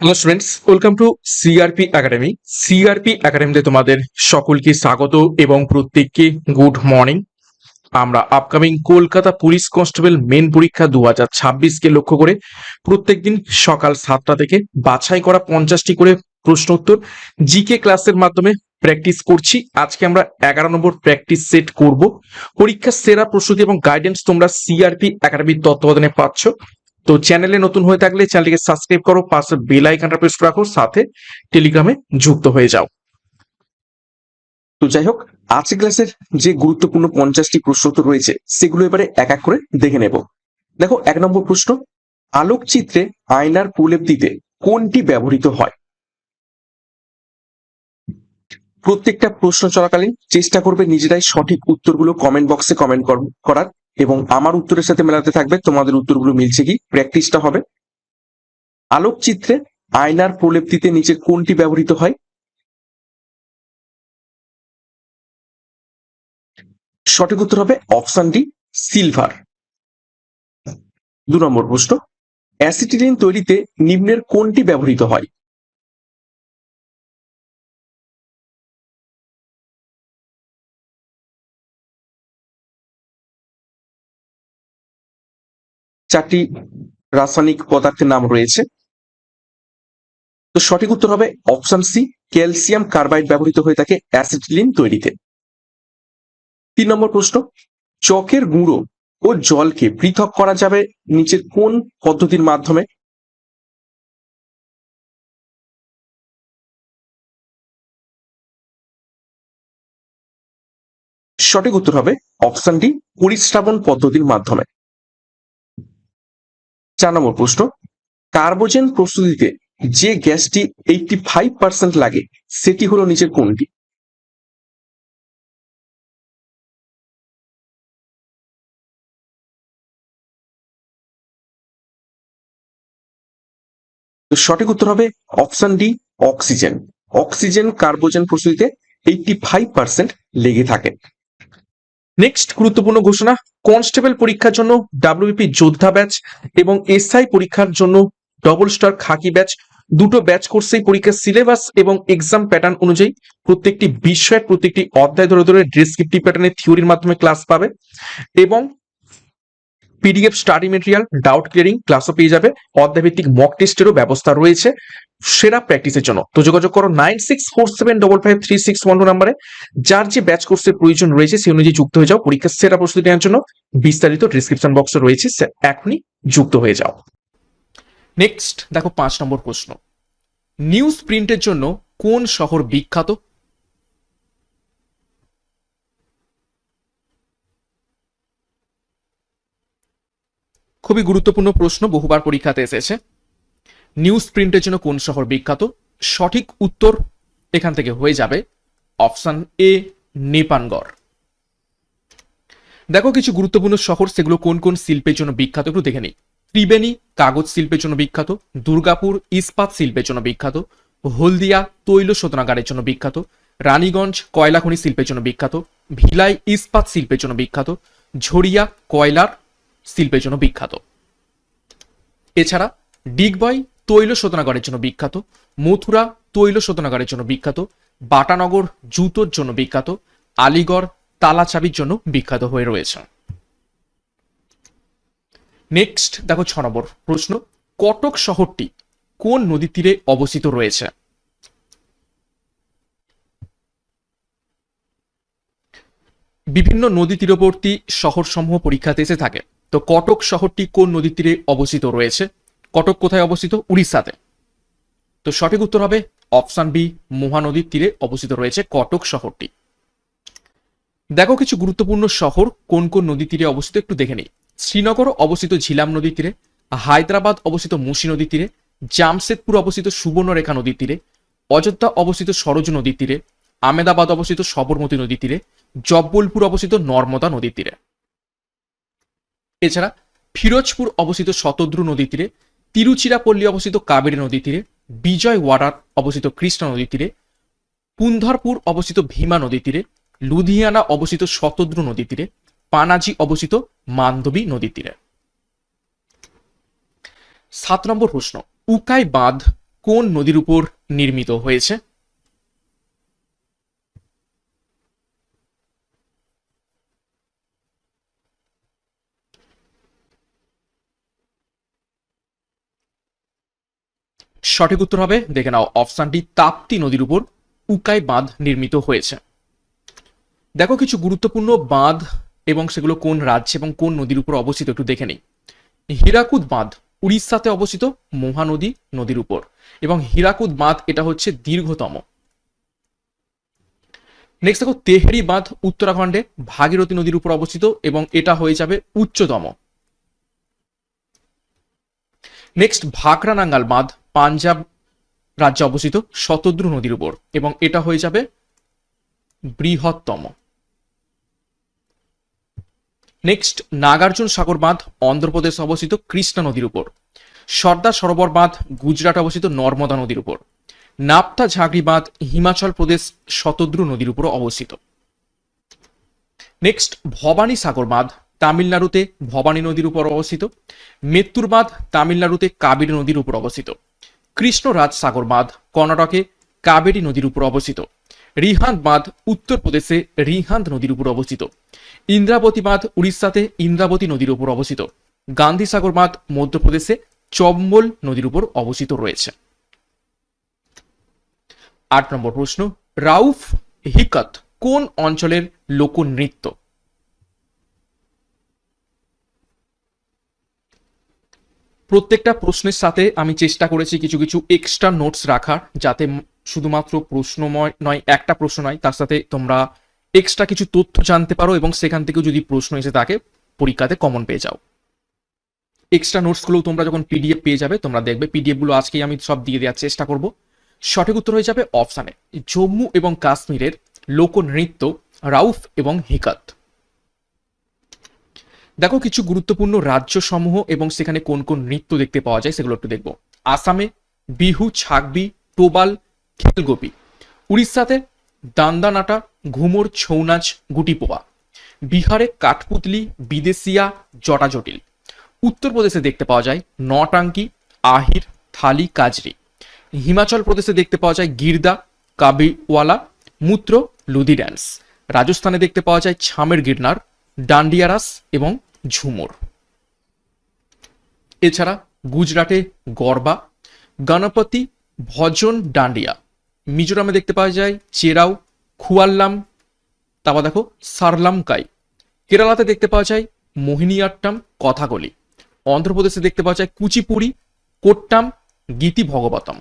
Hello students, welcome to CRP academy. CRP একাডেমিতে তোমাদের সকলকে স্বাগত এবং প্রত্যেককে গুড মর্নিং। আমরা upcoming Kolkata police constable main পরীক্ষা 2026কে লক্ষ্য করে প্রত্যেকদিন সকাল 7টা থেকে বাছাই করা 50টি করে প্রশ্ন উত্তর জিকে ক্লাসের মাধ্যমে প্র্যাকটিস করছি। আজকে আমরা 11 নম্বর প্র্যাকটিস সেট করব। পরীক্ষার সেরা প্রস্তুতি এবং গাইডেন্স তোমরা সিআরপি একাডেমির তত্ত্বাবধানে পাচ্ছ। তো চ্যানেলে নতুন হয়ে থাকলে চ্যানেলটিকে সাবস্ক্রাইব করো, পাশে বেল আইকনটা প্রেস রাখো, সাথে টেলিগ্রামে যুক্ত হয়ে যাও। তো যাই হোক, আজকের ক্লাসের যে গুরুত্বপূর্ণ 50টি প্রশ্ন উত্তর রয়েছে সেগুলো এবারে এক এক করে দেখে নেব। দেখো, 1 নম্বর প্রশ্ন, আলোকচিত্রে আয়নার প্রলেপ দিতে কোনটি ব্যবহৃত হয়? প্রত্যেকটা প্রশ্ন চলাকালীন চেষ্টা করবে নিজেরাই সঠিক উত্তরগুলো কমেন্ট বক্সে কমেন্ট করার, এবং আমার উত্তরের সাথে মেলাতে থাকবে তোমাদের উত্তরগুলো মিলছে কি, প্র্যাকটিসটা হবে। আলোকচিত্রে আয়নার প্রলেপ দিতে নিচের কোনটি ব্যবহৃত হয়? সঠিক উত্তর হবে অপশন ডি, সিলভার। 2 নম্বর প্রশ্ন, অ্যাসিটিলিন তৈরিতে নিম্নের কোনটি ব্যবহৃত হয়? চারটি রাসায়নিক পদার্থের নাম রয়েছে, তো সঠিক উত্তর হবে অপশন সি, ক্যালসিয়াম কার্বাইড ব্যবহৃত হয়ে থাকে অ্যাসিটিলিন তৈরিতে। 3 নম্বর প্রশ্ন, চকের গুঁড়ো ও জলকে পৃথক করা যাবে নিচের কোন পদ্ধতির মাধ্যমে? সঠিক উত্তর হবে অপশন ডি, পরিস্রাবন পদ্ধতির মাধ্যমে। 4 নম্বর প্রশ্ন, কার্বোজেন প্রস্তুতিতে যে গ্যাসটি 85% লাগে সেটি হলো নিচের কোনটি? তো সঠিক উত্তর হবে অপশন ডি, অক্সিজেন। অক্সিজেন কার্বোজেন প্রস্তুতিতে 85% লেগে থাকে। নেক্সট গুরুত্বপূর্ণ ঘোষণা, কনস্টেবল পরীক্ষার জন্য ডাব্লিউবিপি যোদ্ধা ব্যাচ এবং এসআই পরীক্ষার জন্য ডবল স্টার খাকি ব্যাচ, দুটো ব্যাচ কোর্সেই পরীক্ষার সিলেবাস এবং এক্সাম প্যাটার্ন অনুযায়ী প্রত্যেকটি বিষয়ের প্রত্যেকটি অধ্যায় ধরে ধরে ডেসক্রিপটিভ প্যাটার্নের থিওরির মাধ্যমে ক্লাস পাবে, এবং PDF study material, doubt clearing ক্লাসও পেয়ে যাবে। অধ্যায়ভিত্তিক মক টেস্টেরও ব্যবস্থা রয়েছে সেরা প্র্যাকটিসের জন্য। তো যোগাযোগ করো 9647553612 নাম্বারে। যার যে ব্যাচ কোর্সের প্রয়োজন রয়েছে সেই অনুযায়ী যুক্ত হয়ে যাও। পরীক্ষার সেরা প্রস্তুতি নেওয়ার জন্য বিস্তারিত ডিসক্রিপশন বক্সে রয়েছে, এখনই যুক্ত হয়ে যাও। নেক্সট দেখো 5 নম্বর প্রশ্ন, নিউজ প্রিন্টের জন্য কোন শহর বিখ্যাত? খুবই গুরুত্বপূর্ণ প্রশ্ন, বহুবার পরীক্ষাতে এসেছে। নিউজ প্রিন্টের জন্য কোন শহর বিখ্যাত? সঠিক উত্তর এখান থেকে হয়ে যাবে অপশন এ, নেপানগড়। দেখো কিছু গুরুত্বপূর্ণ শহর, সেগুলো কোন কোন শিল্পের জন্য বিখ্যাত একটু দেখে নিই। ত্রিবেণী কাগজ শিল্পের জন্য বিখ্যাত, দুর্গাপুর ইস্পাত শিল্পের জন্য বিখ্যাত, হলদিয়া তৈল শোধনাগারের জন্য বিখ্যাত, রানীগঞ্জ কয়লা খনি শিল্পের জন্য বিখ্যাত, ভিলাই ইস্পাত শিল্পের জন্য বিখ্যাত, ঝরিয়া কয়লার শিল্পের জন্য বিখ্যাত। এছাড়া ডিগবয় তৈল শোধনাগারের জন্য বিখ্যাত, মথুরা তৈল শোধনাগারের জন্য বিখ্যাত, বাটানগর জুতোর জন্য বিখ্যাত, আলিগড় তালা চাবির জন্য বিখ্যাত হয়ে রয়েছে। নেক্সট দেখো 6 নম্বর প্রশ্ন, কটক শহরটি কোন নদীর তীরে অবস্থিত রয়েছে? বিভিন্ন নদী তীরবর্তী শহর সমূহ পরীক্ষাতে এসে থাকে। তো কটক শহরটি কোন নদীর তীরে অবস্থিত রয়েছে? কটক কোথায় অবস্থিত? উড়িষ্যাতে। তো সঠিক উত্তর হবে অপশন বি, মহানদীর তীরে অবস্থিত রয়েছে কটক শহরটি। দেখো কিছু গুরুত্বপূর্ণ শহর কোন কোন নদী তীরে অবস্থিত একটু দেখে নিই। শ্রীনগর অবস্থিত ঝিলাম নদীর তীরে, হায়দ্রাবাদ অবস্থিত মুসি নদীর তীরে, জামশেদপুর অবস্থিত সুবর্ণরেখা নদীর তীরে, অযোধ্যা অবস্থিত সরজ নদীর তীরে, আমেদাবাদ অবস্থিত সবরমতী নদীর তীরে, জব্বলপুর অবস্থিত নর্মদা নদীর তীরে। এছাড়া ফিরোজপুর অবস্থিত শতদ্রু নদীর তীরে, তিরুচিরাপল্লী অবস্থিত কাবেরী নদীর তীরে, বিজয়ওয়াড়া অবস্থিত কৃষ্ণা নদীর তীরে, পুন্ধারপুর অবস্থিত ভীমা নদীর তীরে, লুধিয়ানা অবস্থিত শতদ্রু নদীর তীরে, পানাজি অবস্থিত মান্দবী নদীর তীরে। 7 নম্বর প্রশ্ন, উকাই বাঁধ কোন নদীর উপর নির্মিত হয়েছে? সঠিক উত্তর হবে, দেখে নাও, অপশনটি তাপ্তি নদীর উপর উকাই বাঁধ নির্মিত হয়েছে। দেখো কিছু গুরুত্বপূর্ণ বাঁধ এবং সেগুলো কোন রাজ্যে এবং কোন নদীর উপর অবস্থিত একটু দেখে নিই। হীরাকুদ বাঁধ উড়িষ্যাতে অবস্থিত মহানদী নদীর উপর, এবং হীরাকুদ বাঁধ এটা হচ্ছে দীর্ঘতম। নেক্সট দেখো তেহরি বাঁধ উত্তরাখণ্ডে ভাগীরথী নদীর উপর অবস্থিত এবং এটা হয়ে যাবে উচ্চতম। নেক্সট ভাকরা নাঙ্গাল বাঁধ পাঞ্জাব রাজ্যে অবস্থিত শতদ্রু নদীর উপর এবং এটা হয়ে যাবে বৃহত্তম। নেক্সট নাগার্জুন সাগর বাঁধ অন্ধ্রপ্রদেশে অবস্থিত কৃষ্ণা নদীর উপর। সর্দার সরোবর বাঁধ গুজরাটে অবস্থিত নর্মদা নদীর উপর। নাপতা ঝাগড়ি বাঁধ হিমাচল প্রদেশ শতদ্রু নদীর উপর অবস্থিত। নেক্সট ভবানী সাগর বাঁধ তামিলনাড়ুতে ভবানী নদীর উপর অবস্থিত। মেত্তুর বাঁধ তামিলনাড়ুতে কাবেরী নদীর উপর অবস্থিত। কৃষ্ণরাজ সাগর বাঁধ কর্ণাটকে কাবেরী নদীর উপর অবস্থিত। রিহান্দ বাঁধ উত্তরপ্রদেশে রিহান্দ নদীর উপর অবস্থিত। ইন্দ্রাবতী বাঁধ উড়িষ্যাতে ইন্দ্রাবতী নদীর উপর অবস্থিত। গান্ধী সাগর বাঁধ মধ্যপ্রদেশে চম্বল নদীর উপর অবস্থিত রয়েছে। 8 নম্বর প্রশ্ন, রাউফ হিকত কোন অঞ্চলের লোকনৃত্য? প্রত্যেকটা প্রশ্নের সাথে আমি চেষ্টা করেছি কিছু কিছু এক্সট্রা নোটস রাখার, যাতে শুধুমাত্র প্রশ্নময় নয়, একটা প্রশ্ন নয়, তার সাথে তোমরা এক্সট্রা কিছু তথ্য জানতে পারো এবং সেখান থেকেও যদি প্রশ্ন এসে থাকে পরীক্ষাতে কমন পেয়ে যাও। এক্সট্রা নোটসগুলো তোমরা যখন পিডিএফ পেয়ে যাবে তোমরা দেখবে, পিডিএফগুলো আজকেই আমি সব দিয়ে দেওয়ার চেষ্টা করব। সঠিক উত্তর হয়ে যাবে অপশানে জম্মু এবং কাশ্মীরের লোকনৃত্য রাউফ এবং হিকত। দেখো কিছু গুরুত্বপূর্ণ রাজ্য সমূহ এবং সেখানে কোন কোন নৃত্য দেখতে পাওয়া যায় সেগুলো একটু দেখবো। আসামে বিহু, ছাগবি, টোবাল, খেলগোপি। উড়িষ্যাতে দান্দানাটা, ঘুমর, ছৌ নাচ, গুটিপোয়া। বিহারে কাঠপুতলি, বিদেশিয়া, জটাজটিল। উত্তরপ্রদেশে দেখতে পাওয়া যায় নটাঙ্কি, আহির, থালি, কাজরি। হিমাচল প্রদেশে দেখতে পাওয়া যায় গির্দা, কাবিওয়ালা, মূত্র, লুদি ড্যান্স। রাজস্থানে দেখতে পাওয়া যায় ছামের গিরনার, ডান্ডিয়া রাস এবং ঝুমুর। এছাড়া গুজরাটে গরবা, গণপতি, ভজন, ডান্ডিয়া। মিজোরামে দেখতে পাওয়া যায় চেরাও, খুয়াল্লাম, তারপর দেখো সারলামকাই। কেরালাতে দেখতে পাওয়া যায় মোহিনীয়াট্টম, কথাকলি। অন্ধ্রপ্রদেশে দেখতে পাওয়া যায় কুচিপুড়ি, কোট্টাম, গীতি ভগবতম।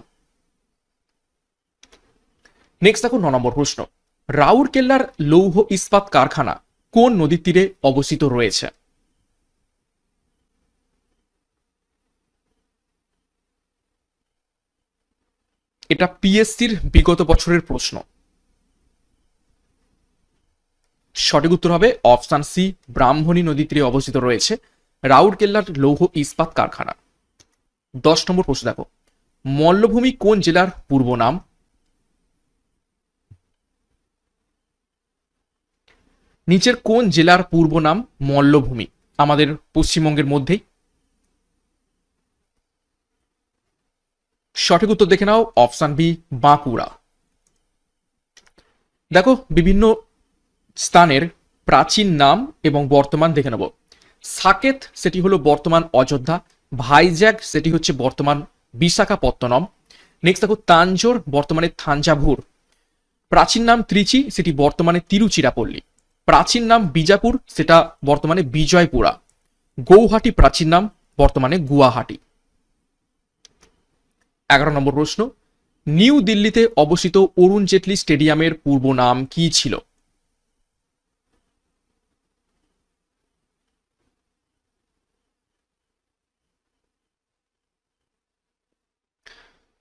নেক্সট দেখো 9 নম্বর প্রশ্ন, রাউরকেল্লার লৌহ ইস্পাত কারখানা কোন নদীর তীরে অবস্থিত রয়েছে? এটা পিএসসির বিগত বছরের প্রশ্ন। সঠিক উত্তর হবে অপশন সি, ব্রাহ্মণী নদীর তীরে অবস্থিত রয়েছে রাউরকেল্লার লৌহ ইস্পাত কারখানা। 10 নম্বর প্রশ্ন দেখো, মল্লভূমি কোন জেলার পূর্ব নাম? নিচের কোন জেলার পূর্ব নাম মল্লভূমি? আমাদের পশ্চিমবঙ্গের মধ্যেই। সঠিক উত্তর দেখে নাও, অপশন বি, বাঁকুড়া। দেখো বিভিন্ন স্থানের প্রাচীন নাম এবং বর্তমান দেখে নেব। সাকেত সেটি হলো বর্তমান অযোধ্যা। ভাইজ্যাক সেটি হচ্ছে বর্তমান বিশাখাপত্তনম। নেক্সট দেখো তাঞ্জোর বর্তমানে থাঞ্জাভুর। প্রাচীন নাম ত্রিচি সেটি বর্তমানে তিরুচিরাপল্লী। প্রাচীন নাম বিজাপুর সেটা বর্তমানে বিজয়পুরা। গৌহাটি প্রাচীন নাম, বর্তমানে গুয়াহাটি। 11 নম্বর প্রশ্ন, নিউ দিল্লিতে অবস্থিত অরুণ জেটলি স্টেডিয়ামের পূর্ব নাম কি ছিল?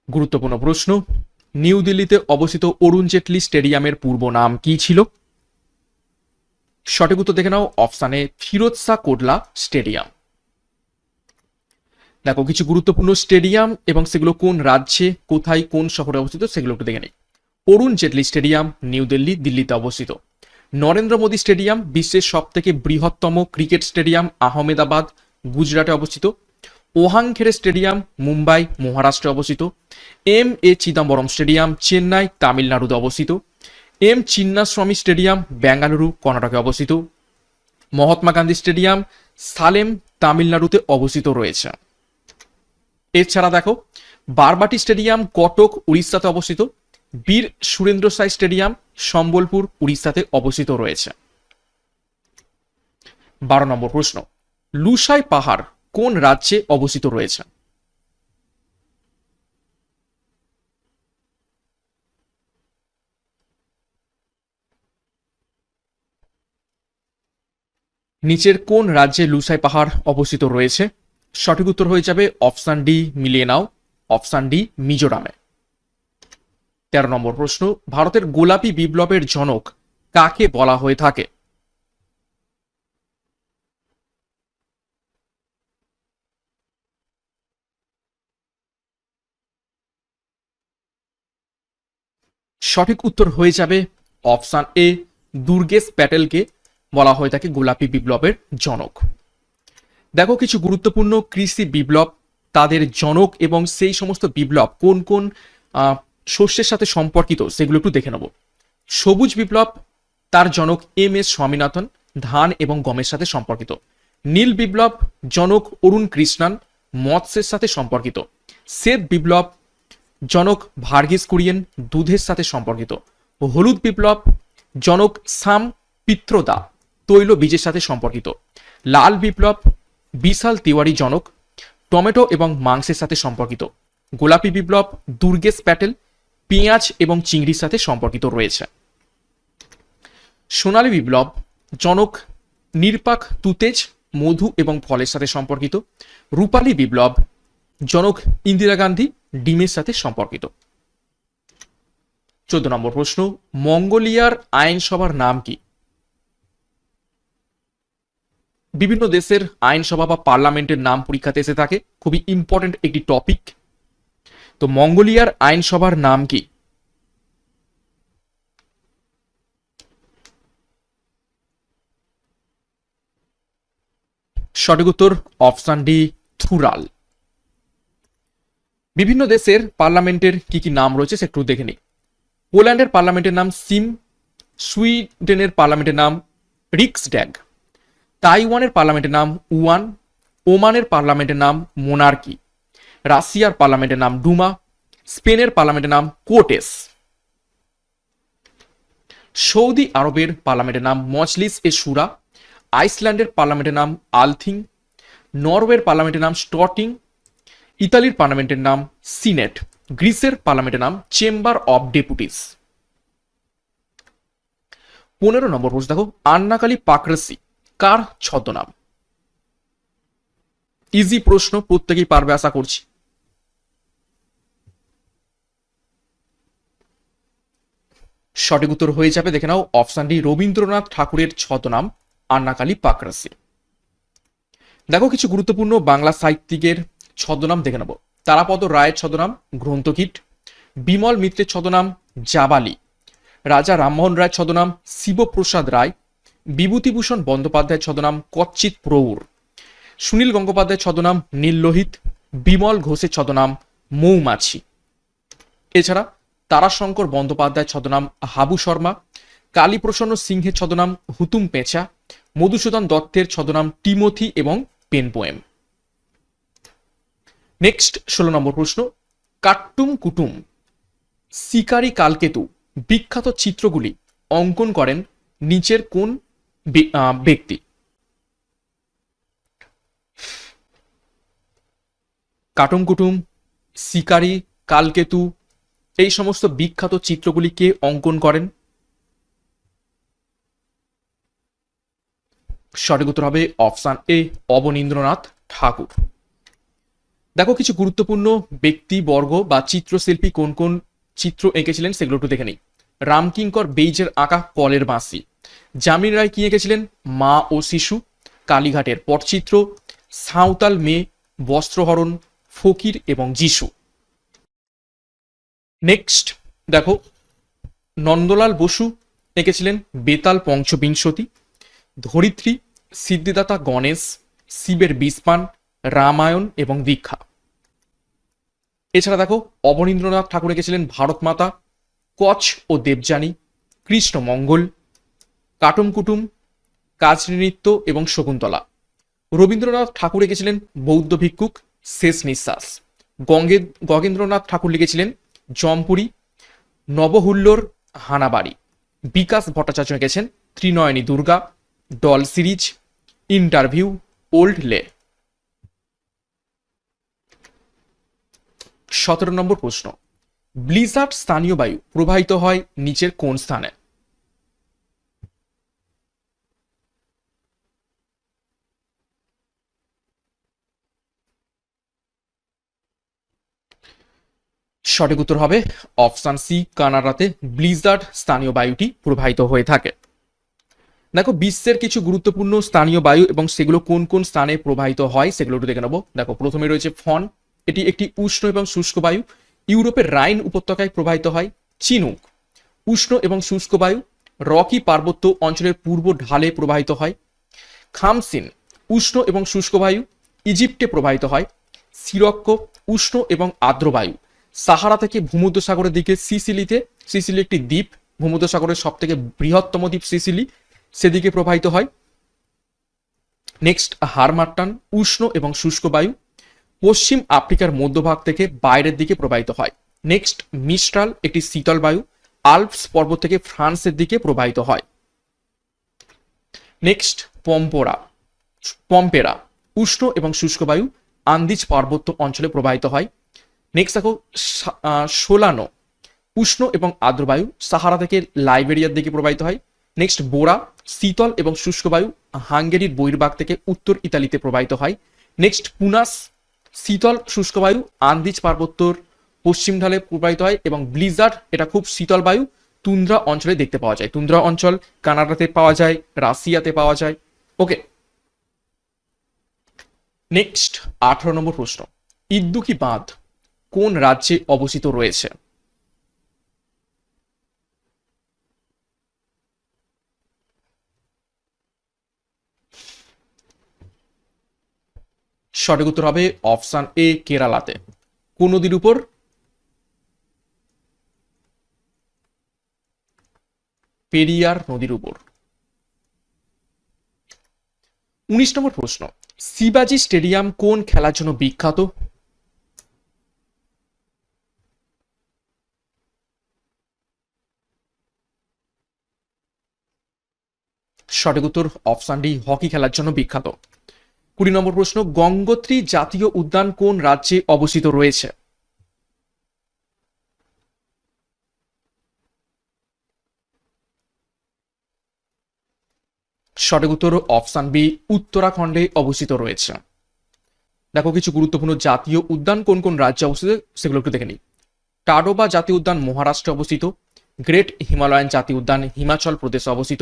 গুরুত্বপূর্ণ প্রশ্ন, নিউ দিল্লিতে অবস্থিত অরুণ জেটলি স্টেডিয়ামের পূর্ব নাম কি ছিল? সঠিক উত্তর দেখে নাও, অপশানে ফিরোজ শাহ কোটলা স্টেডিয়াম। দেখো কিছু গুরুত্বপূর্ণ স্টেডিয়াম এবং সেগুলো কোন রাজ্যে, কোথায়, কোন শহরে অবস্থিত সেগুলো একটু দেখে নেই। অরুণ জেটলি স্টেডিয়াম নিউ দিল্লি, দিল্লিতে অবস্থিত। নরেন্দ্র মোদী স্টেডিয়াম বিশ্বের সব থেকে বৃহত্তম ক্রিকেট স্টেডিয়াম, আহমেদাবাদ, গুজরাটে অবস্থিত। ওহাংখেড়ে স্টেডিয়াম মুম্বাই মহারাষ্ট্রে অবস্থিত। M A Chidambaram stadium Chennai তামিলনাড়ুতে অবস্থিত। এম চিন্নাস্বামী স্টেডিয়াম বেঙ্গালুরু কর্ণাটকে অবস্থিত। মহাত্মা গান্ধী স্টেডিয়াম সালেম তামিলনাড়ুতে অবস্থিত রয়েছে। এছাড়া দেখো বারবাটি স্টেডিয়াম কটক উড়িষ্যাতে অবস্থিত। বীর সুরেন্দ্র সাই স্টেডিয়াম সম্বলপুর উড়িষ্যাতে অবস্থিত রয়েছে। 12 নম্বর প্রশ্ন, লুসাই পাহাড় কোন রাজ্যে অবস্থিত রয়েছে? নিচের কোন রাজ্যে লুসাই পাহাড় অবস্থিত রয়েছে? সঠিক উত্তর হয়ে যাবে অপশন ডি, মিলিয়ে নাও, অপশন ডি মিজোরামে। 13 নম্বর প্রশ্ন, ভারতের গোলাপী বিপ্লবের জনক কাকে বলা হয়ে থাকে? সঠিক উত্তর হয়ে যাবে অপশন এ, দুর্গেশ প্যাটেলকে বলা হয়ে থাকে গোলাপী বিপ্লবের জনক। দেখো কিছু গুরুত্বপূর্ণ কৃষি বিপ্লব, তাদের জনক এবং সেই সমস্ত বিপ্লব কোন কোন শস্যের সাথে সম্পর্কিত সেগুলো একটু দেখে নেব। সবুজ বিপ্লব, তার জনক এম এস স্বামীনাথন, ধান এবং গমের সাথে সম্পর্কিত। নীল বিপ্লব, জনক অরুণ কৃষ্ণান, মৎস্যের সাথে সম্পর্কিত। শ্বেত বিপ্লব, জনক ভার্গিস কুরিয়েন, দুধের সাথে সম্পর্কিত। হলুদ বিপ্লব, জনক সাম পিত্রদা, তৈল বীজের সাথে সম্পর্কিত। লাল বিপ্লব, বিশাল তিওয়ারি, জনক টমেটো এবং মাংসের সাথে সম্পর্কিত। গোলাপী বিপ্লব, দুর্গেশ প্যাটেল, পেঁয়াজ এবং চিংড়ির সাথে সম্পর্কিত রয়েছে। সোনালী বিপ্লব, জনক নির্পাক তুতেজ, মধু এবং ফলের সাথে সম্পর্কিত। রূপালী বিপ্লব, জনক ইন্দিরা গান্ধী, ডিমের সাথে সম্পর্কিত। 14 নম্বর প্রশ্ন, মঙ্গোলিয়ার আইনসভার নাম কি? বিভিন্ন দেশের আইনসভা বা পার্লামেন্টের নাম পরীক্ষাতে এসে থাকে, খুবই ইম্পর্টেন্ট একটি টপিক। তো মঙ্গোলিয়ার আইনসভার নাম কি? সঠিক উত্তর অপশন ডি, থুরাল। বিভিন্ন দেশের পার্লামেন্টের কি কি নাম রয়েছে সে একটু দেখে নিই। পোল্যান্ডের পার্লামেন্টের নাম সিম, সুইডেনের পার্লামেন্টের নাম রিক্সড্যাগ, তাইওয়ানের পার্লামেন্টের নাম উয়ান, ওমানের পার্লামেন্টের নাম মোনার্কি, রাশিয়ার পার্লামেন্টের নাম ডুমা, স্পেনের পার্লামেন্টের নাম কোর্টেস, সৌদি আরবের পার্লামেন্টের নাম মজলিস এ শুরা, আইসল্যান্ডের পার্লামেন্টের নাম আলথিং, নরওয়ের পার্লামেন্টের নাম স্টটিং, ইতালির পার্লামেন্টের নাম সিনেট, গ্রিসের পার্লামেন্টের নাম চেম্বার অব ডেপুটিস। 15 নম্বর প্রশ্ন দেখো, আন্নাকালি পাকরসি কার ছদ্মনাম? ইজি প্রশ্ন, প্রত্যেকেই পারবে আশা করছি। সঠিক উত্তর হয়ে যাবে, দেখে নাও, অপশন ডি রবীন্দ্রনাথ ঠাকুরের ছদ্মনাম আন্নাকালি পাকরসি। দেখো কিছু গুরুত্বপূর্ণ বাংলা সাহিত্যিকের ছদ্মনাম দেখে নেব। তারাপদ রায়ের ছদ্মনাম গ্রন্থকীট, বিমল মিত্রের ছদ্মনাম জাবালি, রাজা রামমোহন রায়ের ছদ্মনাম শিবপ্রসাদ রায়, বিভূতিভূষণ বন্দ্যোপাধ্যায়ের ছদ্মনাম কচ্চিৎ প্রৌর, সুনীল গঙ্গোপাধ্যায়ের ছদ্মনাম নীললোহিত, বিমল ঘোষের ছদ্মনাম মৌমাছি। এছাড়া তারাশঙ্কর বন্দ্যোপাধ্যায়ের ছদ্মনাম হাবু শর্মা, কালীপ্রসন্ন সিংহের ছদ্মনাম হুতুম পেঁচা, মধুসূদন দত্তের ছদ্মনাম টিমোথি এবং পেন পোয়েম। নেক্সট 16 নম্বর প্রশ্ন, কাট্টুম কুটুম শিকারী কালকেতু বিখ্যাত চিত্রগুলি অঙ্কন করেন নিচের কোন ব্যক্তি? কাটুম কুটুম, শিকারী, কালকেতু এই সমস্ত বিখ্যাত চিত্রগুলি কে অঙ্কন করেন? সঠিক উত্তর হবে অপশন এ, অবনীন্দ্রনাথ ঠাকুর। দেখো কিছু গুরুত্বপূর্ণ ব্যক্তিবর্গ বা চিত্রশিল্পী কোন কোন চিত্র এঁকেছিলেন সেগুলো একটু দেখে নিই। রামকিঙ্কর বেইজের আঁকা কলের বাঁশি, জামিন রায় কি এঁকেছিলেন মা ও শিশু, কালীঘাটের পটচিত্র, সাঁওতাল মেয়ে, বস্ত্রহরণ, ফকির এবং যিশু। নেক্সট দেখো, নন্দলাল বসু এঁকেছিলেন বেতাল পঞ্চবিংশতি, ধরিত্রী, সিদ্ধিদাতা গণেশ, শিবের বিষপান, রামায়ণ এবং দীক্ষা। এছাড়া দেখো অবনীন্দ্রনাথ ঠাকুর এঁকেছিলেন ভারত মাতা, কচ ও দেবযানী, কৃষ্ণ মঙ্গল, কাটুম কুটুম, কাজরি নৃত্য এবং শকুন্তলা। রবীন্দ্রনাথ ঠাকুর এঁকেছিলেন বৌদ্ধ ভিক্ষুক, শেষ নিঃশ্বাস। গগেন্দ্রনাথ ঠাকুর লিখেছিলেন জমপুরি, নবহুল্লোর হানাবাড়ি। বিকাশ ভট্টাচার্য এঁকেছেন Trinayani Durga, doll series, interview, old লে। 17 নম্বর প্রশ্ন, ব্লিজার্ড স্থানীয় বায়ু প্রবাহিত হয় নিচের কোন স্থানে? সঠিক উত্তর হবে অপশন সি, কানাডাতে ব্লিজার্ড স্থানীয় বায়ুটি প্রবাহিত হয়ে থাকে। দেখো বিশ্বের কিছু গুরুত্বপূর্ণ স্থানীয় বায়ু এবং সেগুলো কোন কোন স্থানে প্রবাহিত হয় সেগুলো একটু দেখে নেবো। দেখো প্রথমে রয়েছে ফন, এটি একটি উষ্ণ এবং শুষ্ক বায়ু, ইউরোপের রাইন উপত্যকায় প্রবাহিত হয়। চিনুক, উষ্ণ এবং শুষ্ক বায়ু, রকি পার্বত্য অঞ্চলের পূর্ব ঢালে প্রবাহিত হয়। খামসিন, উষ্ণ এবং শুষ্ক বায়ু, ইজিপ্টে প্রবাহিত হয়। সিরক্কো, উষ্ণ এবং আর্দ্র বায়ু, সাহারা থেকে ভূমধ্যসাগরের দিকে সিসিলি একটি দ্বীপ, ভূমধ্যসাগরের সব থেকে বৃহত্তম দ্বীপ সিসিলি, সেদিকে প্রবাহিত হয়। নেক্সট হারমাট্টান, উষ্ণ এবং শুষ্ক বায়ু, পশ্চিম আফ্রিকার মধ্যভাগ থেকে বাইরের দিকে প্রবাহিত হয়। নেক্সট মিস্ট্রাল, একটি শীতল বায়ু, আল্পস পর্বত থেকে ফ্রান্সের দিকে প্রবাহিত হয়। নেক্সট পম্পেরা, উষ্ণ এবং শুষ্ক বায়ু, আন্দিজ পার্বত্য অঞ্চলে প্রবাহিত হয়। নেক্সট দেখো সোলানো, উষ্ণ এবং আর্দ্র বায়ু, সাহারা থেকে লাইবেরিয়ার দিকে প্রবাহিত হয়। নেক্সট বোরা, শীতল এবং শুষ্ক বায়ু, হাঙ্গেরির বহির্ভাগ থেকে উত্তর ইতালিতে প্রবাহিত হয়। নেক্সট পুনাস, শীতল শুষ্ক বায়ু, আন্দিজ পার্বত্যর পশ্চিম ঢালে প্রবাহিত হয়। এবং ব্লিজার্ড, এটা খুব শীতল বায়ু, তুন্দ্রা অঞ্চলে দেখতে পাওয়া যায়। তুন্দ্রা অঞ্চল কানাডাতে পাওয়া যায়, রাশিয়াতে পাওয়া যায়। ওকে, নেক্সট 18 নম্বর প্রশ্ন, ইদ্দুকি বাঁধ কোন রাজ্যে অবস্থিত রয়েছে? সঠিক উত্তর হবে অপশন এ, কেরালাতে। কোন নদীর উপর? পেরিয়ার নদীর উপর। 19 নম্বর প্রশ্ন, শিবাজি স্টেডিয়াম কোন খেলার জন্য বিখ্যাত? সঠিক উত্তর অপশন ডি, হকি খেলার জন্য বিখ্যাত। 20 নম্বর প্রশ্ন, গঙ্গোত্রী জাতীয় উদ্যান কোন রাজ্যে অবস্থিত রয়েছে? সঠিক উত্তর অপশন বি, উত্তরাখণ্ডে অবস্থিত রয়েছে। দেখো কিছু গুরুত্বপূর্ণ জাতীয় উদ্যান কোন কোন রাজ্যে অবস্থিত সেগুলো একটু দেখে নিই। টাডোবা জাতীয় উদ্যান মহারাষ্ট্রে অবস্থিত। গ্রেট হিমালয়ান জাতীয় উদ্যান হিমাচল প্রদেশে অবস্থিত।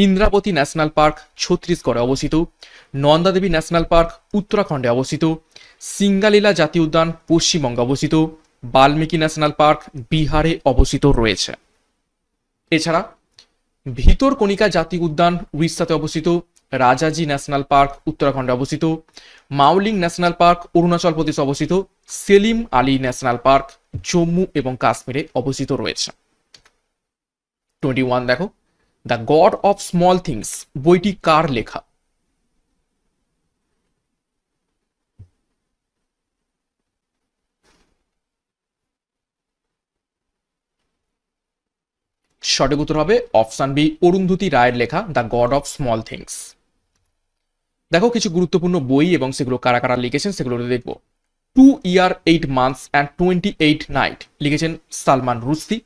ইন্দ্রাবতী ন্যাশনাল পার্ক ছত্তিশগড়ে অবস্থিত। নন্দাদেবী ন্যাশনাল পার্ক উত্তরাখণ্ডে অবস্থিত। সিঙ্গালীলা জাতীয় উদ্যান পশ্চিমবঙ্গে অবস্থিত। বাল্মীকি ন্যাশনাল পার্ক বিহারে অবস্থিত রয়েছে। এছাড়া ভিতরকণিকা জাতীয় উদ্যান উড়িষ্যাতে অবস্থিত। রাজাজি ন্যাশনাল পার্ক উত্তরাখণ্ডে অবস্থিত। মাউলিং ন্যাশনাল পার্ক অরুণাচল প্রদেশে অবস্থিত। সেলিম আলী ন্যাশনাল পার্ক জম্মু এবং কাশ্মীরে অবস্থিত রয়েছে। 21 দেখো, the god of small things বইটি কার লেখা? সঠিক উত্তর হবে অপশন বি, অরুন্ধতী রায়ের লেখা the god of small things. দেখো কিছু গুরুত্বপূর্ণ বই এবং সেগুলো কারা কারা লিখেছেন সেগুলো দেখবো। 2 year 8 months and 28 night লিখেছেন Salman Rushdie.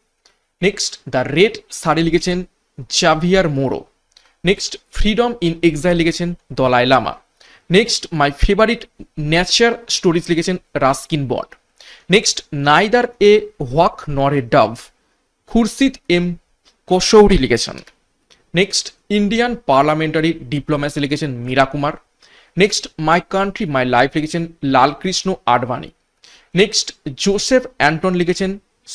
Next the red sari লিখেছেন Javier Moro. Next freedom in exile লিখেছেন Dalai Lama. Next my favourite nature stories লিখেছেন Ruskin Bond. Next neither a hawk nor a dove Khurshid M Kasuri লিখেছেন। নেক্সট ইন্ডিয়ান পার্লামেন্টারি ডিপ্লোম্যাসি লিখেছেন Meera Kumar. Next my country my life লিখেছেন Lalkrishna Advani. Next Joseph Anton লিখেছেন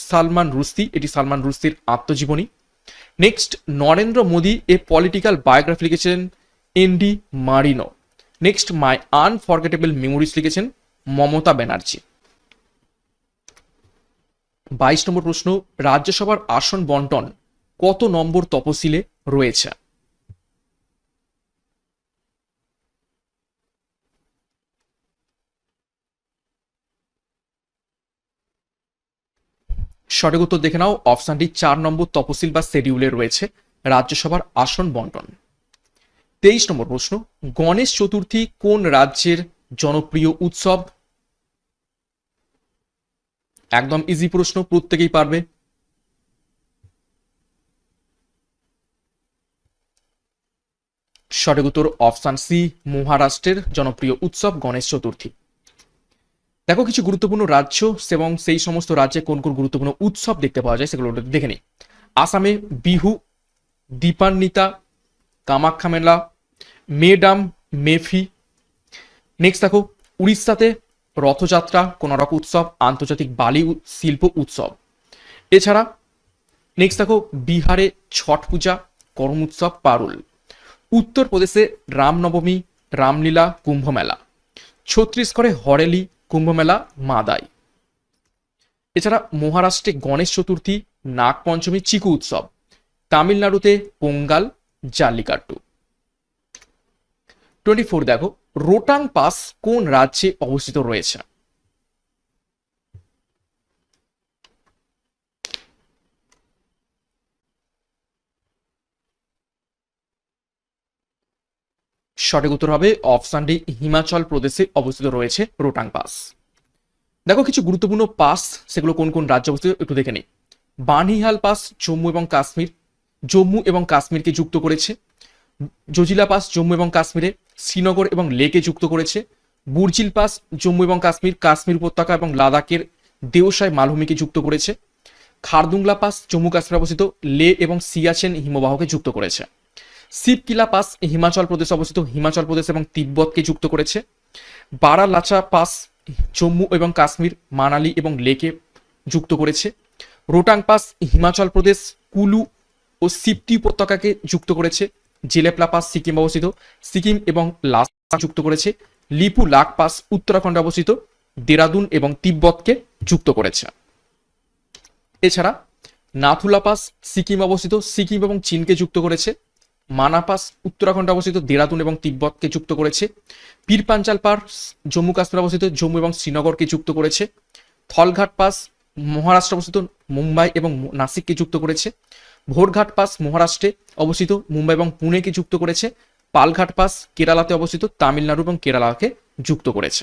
সালমান রুশদি, এটি সালমান রুশদির আত্মজীবনী। Next Narendra Modi a political biography লিখেছেন Andy Marino. Next my unforgettable memories লিখেছেন মমতা ব্যানার্জি। 22 নম্বর প্রশ্ন, রাজ্যসভার আসন বন্টন কত নম্বর তফসিলে রয়েছে? সঠিক উত্তর দেখে নাও, অপশনটি 4 নম্বর তফসিল বা শেডিউলে রয়েছে রাজ্যসভার আসন বন্টন। 23 নম্বর প্রশ্ন, গণেশ চতুর্থী কোন রাজ্যের জনপ্রিয় উৎসব? একদম ইজি প্রশ্ন, প্রত্যেকেই পারবে। সঠিক উত্তর অপশন সি, মহারাষ্ট্রের জনপ্রিয় উৎসব গণেশ চতুর্থী। দেখো কিছু গুরুত্বপূর্ণ রাজ্য এবং সেই সমস্ত রাজ্যে কোন কোন গুরুত্বপূর্ণ উৎসব দেখতে পাওয়া যায় সেগুলো দেখে নিই। আসামে বিহু, দীপান্বিতা, কামাখ্যা মেলা, মেডাম মেফি। নেক্সট দেখো উড়িষ্যাতে রথযাত্রা, কোনারক উৎসব, আন্তর্জাতিক বালি শিল্প উৎসব। এছাড়া নেক্সট দেখো বিহারে ছট পূজা, করম উৎসব, পারুল। উত্তরপ্রদেশে রামনবমী, রামলীলা, কুম্ভ মেলা। ছত্তিশগড়ে হরেলি, কুম্ভ মেলা, মাদাই। এছাড়া মহারাষ্ট্রে গণেশ চতুর্থী, নাগ পঞ্চমী, চিকু উৎসব। তামিলনাড়ুতে পোঙ্গাল, জাল্লিকাট্টু। 24 দেখো রোটাং পাস কোন রাজ্যে অবস্থিত রয়েছে? সঠিক উত্তর হবে অপশন ডি, হিমাচল প্রদেশে অবস্থিত রয়েছে রোটাং পাস। দেখো কিছু গুরুত্বপূর্ণ পাস সেগুলো কোন কোন রাজ্যে অবস্থিত একটু দেখে নিই। বানিহাল পাস জম্মু এবং কাশ্মীরকে যুক্ত করেছে। জজিলা পাস জম্মু এবং কাশ্মীরে শ্রীনগর এবং লেকে যুক্ত করেছে। বুর্জিল পাস জম্মু এবং কাশ্মীর উপত্যকা এবং লাদাখের দেওসাই মালভূমিকে যুক্ত করেছে। খারদুংলা পাস জম্মু কাশ্মীরে অবস্থিত লে এবং সিয়াচেন হিমবাহকে যুক্ত করেছে। শিবকিলা পাস হিমাচল প্রদেশে অবস্থিত হিমাচল প্রদেশ এবং তিব্বতকে যুক্ত করেছে। বারালাচা পাস জম্মু এবং কাশ্মীর, মানালি এবং লেকে যুক্ত করেছে। রোটাং পাস হিমাচল প্রদেশ, কুলু ও সিপ্তি উপত্যকাকে যুক্ত করেছে। জেলেপলা পাস সিকিম অবস্থিত সিকিম এবং লাসা যুক্ত করেছে। লিপু লাক পাস উত্তরাখণ্ডে অবস্থিত দেরাদুন এবং তিব্বতকে যুক্ত করেছে। এছাড়া নাথুলা পাস সিকিম অবস্থিত সিকিম এবং চীনকে যুক্ত করেছে। মানা পাস উত্তরাখণ্ডে অবস্থিত দেরাদুন এবং তিব্বতকে যুক্ত করেছে। পীরপাঞ্চাল পাস জম্মু কাশ্মীর অবস্থিত জম্মু এবং শ্রীনগরকে যুক্ত করেছে। থলঘাট পাস মহারাষ্ট্র অবস্থিত মুম্বাই এবং নাসিককে যুক্ত করেছে। ভোরঘাট পাস মহারাষ্ট্রে অবস্থিত মুম্বাই এবং পুনেকে যুক্ত করেছে। পালঘাট পাস কেরালাতে অবস্থিত তামিলনাড়ু এবং কেরালাকে যুক্ত করেছে।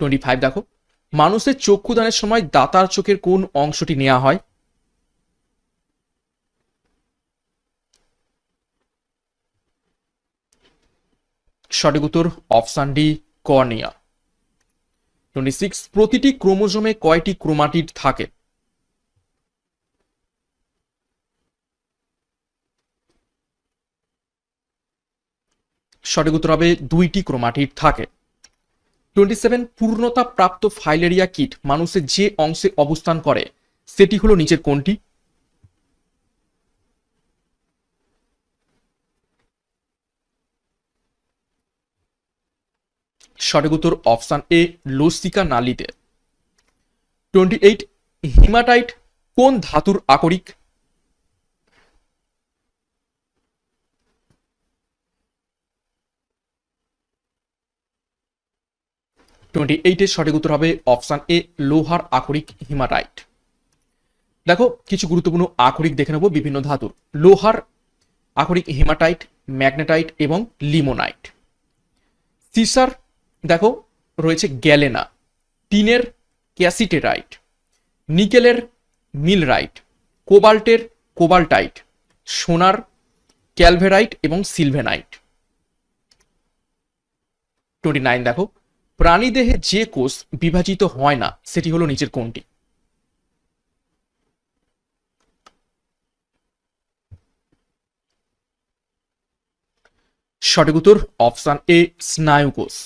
25 দেখো মানুষের চক্ষুদানের সময় দাতার চোখের কোন অংশটি নেওয়া হয়? সঠিক উত্তর অপশন ডি, কর্নিয়া। 26 প্রতিটি ক্রোমোজোমে কয়টি ক্রোমাটিড থাকে? সঠিক উত্তর হবে 2টি ক্রোমাটিড থাকে। 27 পূর্ণতা প্রাপ্ত ফাইলেরিয়া কিট মানুষের যে অংশে অবস্থান করে সেটি হলো নিচের কোনটি? সঠিক উত্তর অপশন এ, লসিকা নালীতে। 28 হিমাটাইট কোন ধাতুর আকরিক? এর সঠিক উত্তর হবে অপশন এ, লোহার আকরিক হিমাটাইট। দেখো কিছু গুরুত্বপূর্ণ আকরিক দেখে নেব বিভিন্ন ধাতুর। লোহার আকরিক হেমাটাইট, ম্যাগনেটাইট এবং লিমোনাইট। সিসার দেখো রয়েছে গ্যালেনা। টিনের ক্যাসিটেরাইট, নিকেলের মিলরাইট, কোবাল্টের কোবাল্টাইট, সোনার ক্যালভেরাইট এবং সিলভেনাইট। 29 দেখো প্রাণীদেহে যে কোষ বিভাজিত হয় না সেটি হলো নিচের কোনটি? সঠিক উত্তর অপশন এ, স্নায়ু কোষ।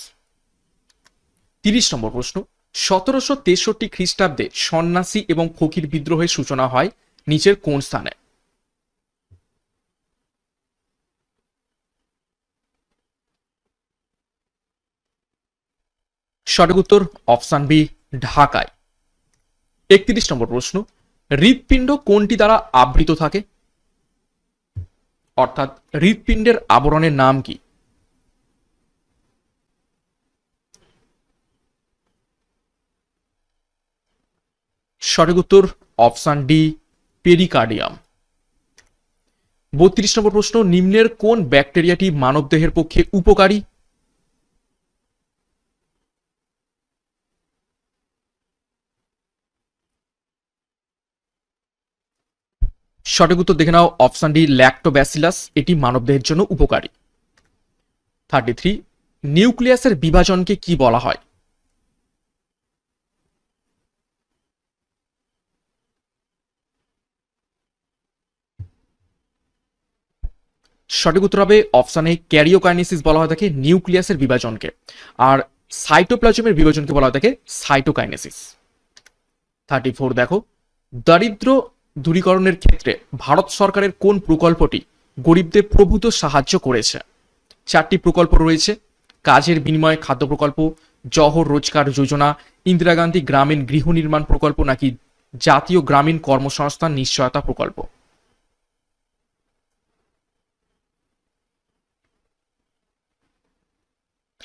30 নম্বর প্রশ্ন 1763 খ্রিস্টাব্দে সন্ন্যাসী এবং ফকির বিদ্রোহের সূচনা হয় নিচের কোন স্থানে? সঠিক উত্তর অপশন বি, ঢাকায়। 31 নম্বর প্রশ্ন, হৃৎপিণ্ড কোনটি দ্বারা আবৃত থাকে? অর্থাৎ হৃৎপিণ্ডের আবরণের নাম কি? সঠিক উত্তর অপশন ডি, পেরিকার্ডিয়াম। 32 নম্বর প্রশ্ন, নিম্নের কোন ব্যাকটেরিয়াটি মানবদেহের পক্ষে উপকারী? সঠিক উত্তর দেখে নাও, অপশন ডি, ল্যাক্টোব্যাসিলাস, এটি মানবদেহের জন্য উপকারী। 33, নিউক্লিয়াসের বিভাজনকে কি বলা হয়? সঠিক উত্তর হবে অপশন এ, ক্যারিওকাইনেসিস বলা হয় থাকে নিউক্লিয়াসের বিভাজনকে, আর সাইটোপ্লাজমের বিভাজনকে বলা হয় থাকে সাইটোকাইনেসিস। 34 দেখো, দারিদ্র দূরীকরণের ক্ষেত্রে ভারত সরকারের কোন প্রকল্পটি গরিবদের প্রভূত সাহায্য করেছে? 4টি প্রকল্প রয়েছে, কাজের বিনিময়ে খাদ্য প্রকল্প, জওহর রোজগার যোজনা, ইন্দিরা গান্ধী গ্রামীণ গৃহ নির্মাণ প্রকল্প, নাকি জাতীয় গ্রামীণ কর্মসংস্থান নিশ্চয়তা প্রকল্প।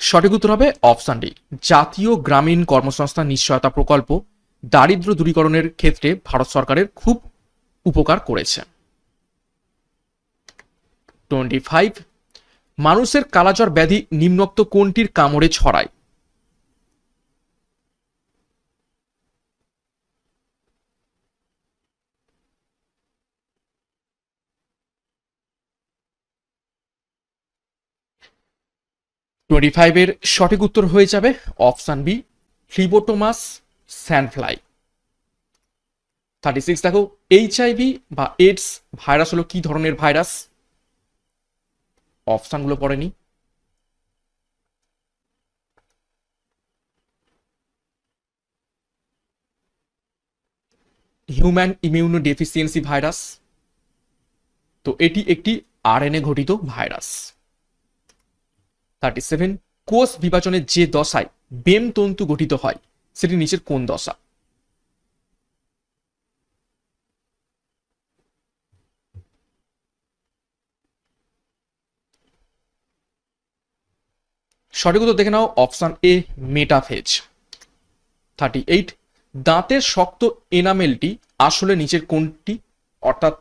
সঠিক উত্তর হবে অপশন ডি, জাতীয় গ্রামীণ কর্মসংস্থান নিশ্চয়তা প্রকল্প দারিদ্র দূরীকরণের ক্ষেত্রে ভারত সরকারের খুব উপকার করেছে। 25, মানুষের কালাজ্বর ব্যাধি নিম্নোক্ত কোনটির কামড়ে ছড়ায়? টোয়েন্টি ফাইভের সঠিক উত্তর হয়ে যাবে অপশন বি, ফ্লিবোটোমাস স্যান্ডফ্লাই। 36 দেখো, এইচআইভি বা এইডস ভাইরাস হলো কি ধরনের ভাইরাস? অপশনগুলো পড়েনি। Human immuno deficiency virus. তো এটি একটি আরএনএ ঘটিত ভাইরাস। 37, কোষ বিভাজনের যে দশায় বেম তন্তু গঠিত হয় সেটি নিচের কোন দশা? সঠিক উত্তর দেখে নাও, অপশন এ, মেটাফেজ। 38, দাঁতের শক্ত এনামেলটি আসলে নিচের কোনটি? অর্থাৎ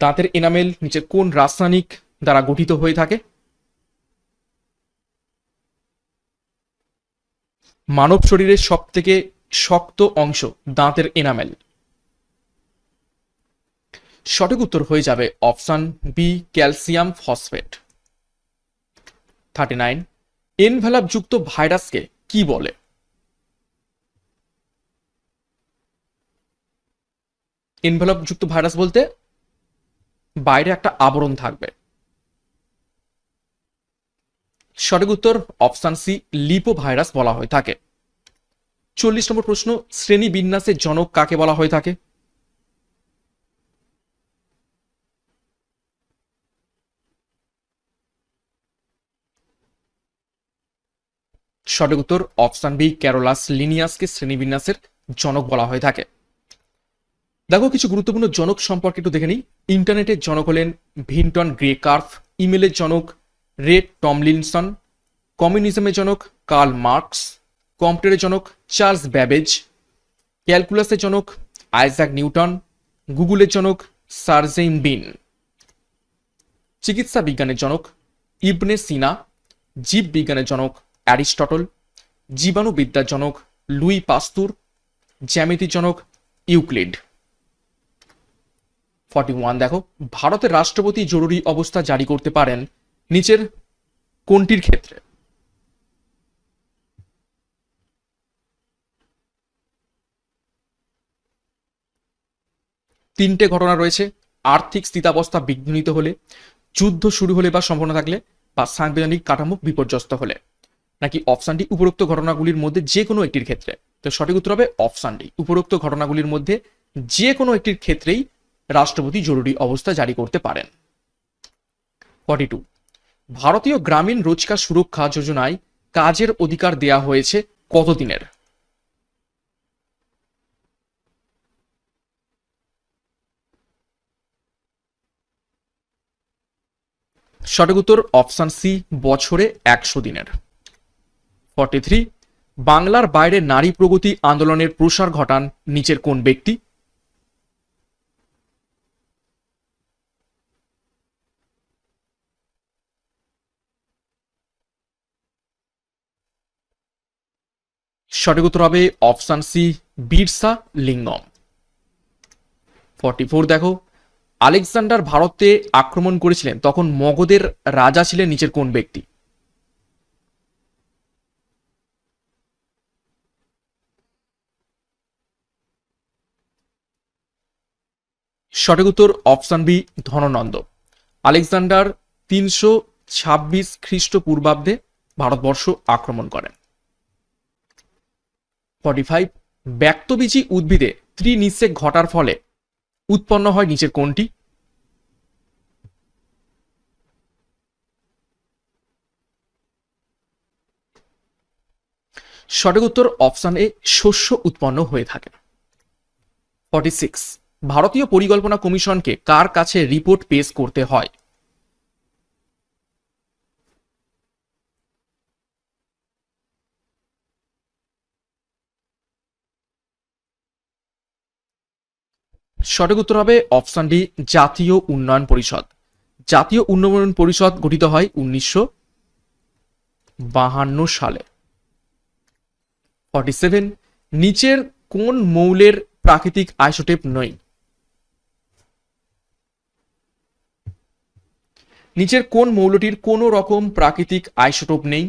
দাঁতের এনামেল নিচের কোন রাসায়নিক দ্বারা গঠিত হয়ে থাকে? মানব শরীরের সব থেকে শক্ত অংশ দাঁতের এনামেল। সঠিক উত্তর হয়ে যাবে option B, calcium phosphate. 39, envelope যুক্ত ভাইরাসকে কি বলে? এনভেলাপ যুক্ত ভাইরাস বলতে বাইরে একটা আবরণ থাকবে। সঠিক উত্তর অপশন সি, লিপো ভাইরাস বলা হয়ে থাকে। 40 নম্বর প্রশ্ন, শ্রেণী বিন্যাসের জনক কাকে বলা হয়ে থাকে? সঠিক উত্তর অপশন বি, ক্যারোলাস লিনিয়াসকে শ্রেণীবিন্যাসের জনক বলা হয়ে থাকে। দেখো কিছু গুরুত্বপূর্ণ জনক সম্পর্কে একটু দেখে নিই। ইন্টারনেটের জনক হলেন ভিন্টন গ্রে কার্ফ, ইমেলের জনক রে টমলিনসন, কমিউনিজমের জনক কার্ল মার্কস, কম্পিউটারের জনক চার্লস ব্যাবেজ, ক্যালকুলাসের জনক আইজ্যাক নিউটন, গুগলের জনক সার্জেইন বিন, চিকিৎসা বিজ্ঞানের জনক ইবনে সিনা, জীব বিজ্ঞানের জনক অ্যারিস্টটল, জীবাণুবিদ্যার জনক লুই পাস্তুর, জ্যামিতির জনক ইউক্লিড। 41 দেখো, ভারতের রাষ্ট্রপতি জরুরি অবস্থা জারি করতে পারেন নিচের কোনটির ক্ষেত্রে? তিনটে ঘটনা রয়েছে, আর্থিক স্থিতাবস্থা বিঘ্নিত হলে, যুদ্ধ শুরু হলে বা সম্ভাবনা থাকলে, বা সাংবিধানিক কাঠামো বিপর্যস্ত হলে, নাকি অপশন ডি, উপরোক্ত ঘটনাগুলির মধ্যে যে কোনো একটির ক্ষেত্রে। তো সঠিক উত্তর হবে অপশন ডি, উপরোক্ত ঘটনাগুলির মধ্যে যে কোনো একটির ক্ষেত্রেই রাষ্ট্রপতি জরুরি অবস্থা জারি করতে পারেন। 42, ভারতীয় গ্রামীণ রোজগার সুরক্ষা যোজনায় কাজের অধিকার দেয়া হয়েছে কতদিনের? সঠিক উত্তর অপশন সি, বছরে 100 দিনের। 43, বাংলার বাইরে নারী প্রগতি আন্দোলনের প্রসার ঘটান নিচের কোন ব্যক্তি? সঠিক উত্তর হবে অপশন সি, বিরসা লিঙ্গম। 44 দেখো, আলেকজান্ডার ভারতে আক্রমণ করেছিলেন তখন মগধের রাজা ছিলেন নিচের কোন ব্যক্তি? সঠিক উত্তর অপশন বি, ধননন্দ। আলেকজান্ডার 326 খ্রিস্টপূর্বাব্দে ভারতবর্ষ আক্রমণ করেন। 45, ব্যক্তবীজী উদ্ভিদে ত্রিনিষেক ঘটার ফলে উৎপন্ন হয় নিচের কোনটি? সঠিক উত্তর অপশন এ, শস্য উৎপন্ন হয়ে থাকে। 46, ভারতীয় পরিকল্পনা কমিশনকে কার কাছে রিপোর্ট পেশ করতে হয়? সঠিক উত্তর হবে অপশন ডি, জাতীয় উন্নয়ন পরিষদ। জাতীয় উন্নয়ন পরিষদ গঠিত হয় 1952 সালে। 47, নিচের কোন মৌলের প্রাকৃতিক আইসোটোপ নেই? নিচের কোন মৌলটির কোন রকম প্রাকৃতিক আইসোটোপ নেই?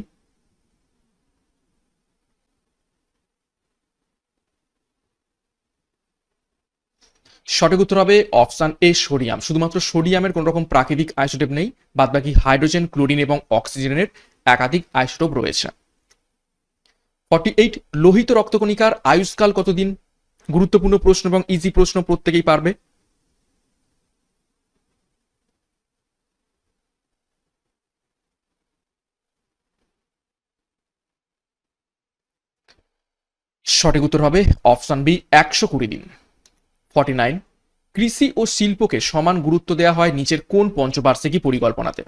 সঠিক উত্তর হবে অপশন এ, সোডিয়াম। শুধুমাত্র সোডিয়ামের কোন রকম প্রাকৃতিক আইসোটোপ নেই, বাদবাকি হাইড্রোজেন, ক্লোরিন এবং অক্সিজেনের একাধিক আইসোটোপ রয়েছে। 48, লোহিত রক্তকণিকার আয়ুষ্কাল কতদিন? গুরুত্বপূর্ণ প্রশ্ন এবং ইজি প্রশ্ন, প্রত্যেকেই পারবে। সঠিক উত্তর হবে অপশন বি, 120 দিন। 49, কৃষি ও শিল্পকে সমান গুরুত্ব দেওয়া হয় নিচের কোন পঞ্চবার্ষিকী পরিকল্পনাতে?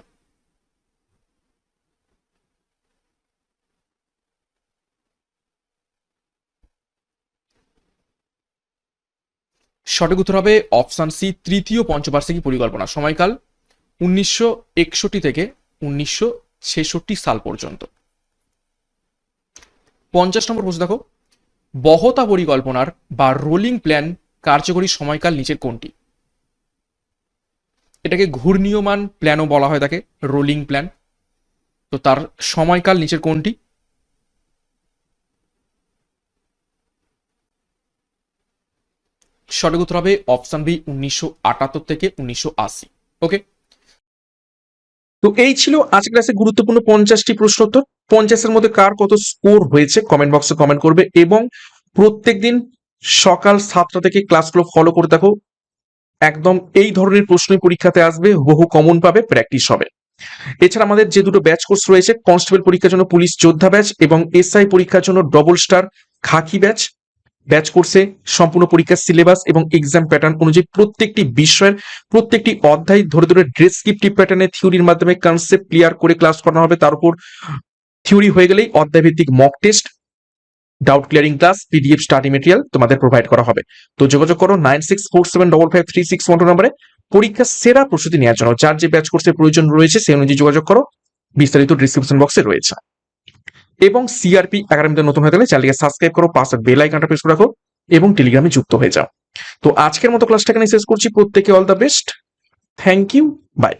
সঠিক উত্তর হবে অপশন সি, তৃতীয় পঞ্চবার্ষিকী পরিকল্পনা। সময়কাল 1961 থেকে 1966 সাল পর্যন্ত। 50 নম্বর প্রশ্ন দেখো, বহতা পরিকল্পনার বা রোলিং প্ল্যান কার্যকরী সময়কাল নিচের কোনটি? এটাকে ঘূর্ণীয়মান প্ল্যানও বলা হয়, তাকে রোলিং প্ল্যান। তো তার সময়কাল নিচের কোনটি? সঠিক উত্তর হবে অপশন বি, 1978 থেকে 1980। ওকে, তো এই ছিল আজকের ক্লাসে গুরুত্বপূর্ণ 50টি প্রশ্ন উত্তর। 50-এর মধ্যে কার কত স্কোর হয়েছে কমেন্ট বক্সে কমেন্ট করবে, এবং প্রত্যেকদিন সকাল 7টা থেকে ক্লাসগুলো ফলো করে দেখো। একদম এই ধরনের প্রশ্নই পরীক্ষাতে আসবে, বহু কমন পাবে, প্র্যাকটিস হবে। এছাড়া আমাদের যে দুটো ব্যাচ কোর্স রয়েছে, কনস্টেবল পরীক্ষার জন্য পুলিশ যোদ্ধা ব্যাচ এবং এসআই পরীক্ষার জন্য ডবল স্টার খাকি ব্যাচ, ব্যাচ কোর্সে সম্পূর্ণ পরীক্ষার সিলেবাস এবং এক্সাম প্যাটার্ন অনুযায়ী প্রত্যেকটি বিষয়ের প্রত্যেকটি অধ্যায় ধরে ধরে ডেসক্রিপটিভ প্যাটার্নে থিওরির মাধ্যমে কনসেপ্ট ক্লিয়ার করে ক্লাস করানো হবে। তার উপর থিওরি হয়ে গেলেই অধ্যায় ভিত্তিক mock test, doubt clearing class, PDF study material তোমাদের প্রোভাইড করা হবে। তো যোগাযোগ করো 9647553612 নম্বরে পরীক্ষার সেরা প্রস্তুতি নেওয়ার জন্য। যার যে ব্যাচ কোর্সের প্রয়োজন রয়েছে সেই অনুযায়ী যোগাযোগ করো, বিস্তারিত ডিসক্রিপশন বক্সে রয়েছে। এবং সিআরপি একাডেমিতে নতুন হয়ে গেলে চ্যানেলকে সাবস্ক্রাইব করো, পাশে বেল আইকনটা প্রেস করে রাখো এবং টেলিগ্রামে যুক্ত হয়ে যাও। তো আজকের মতো ক্লাসটা এখানে শেষ করছি। প্রত্যেকে all the best, thank you, by.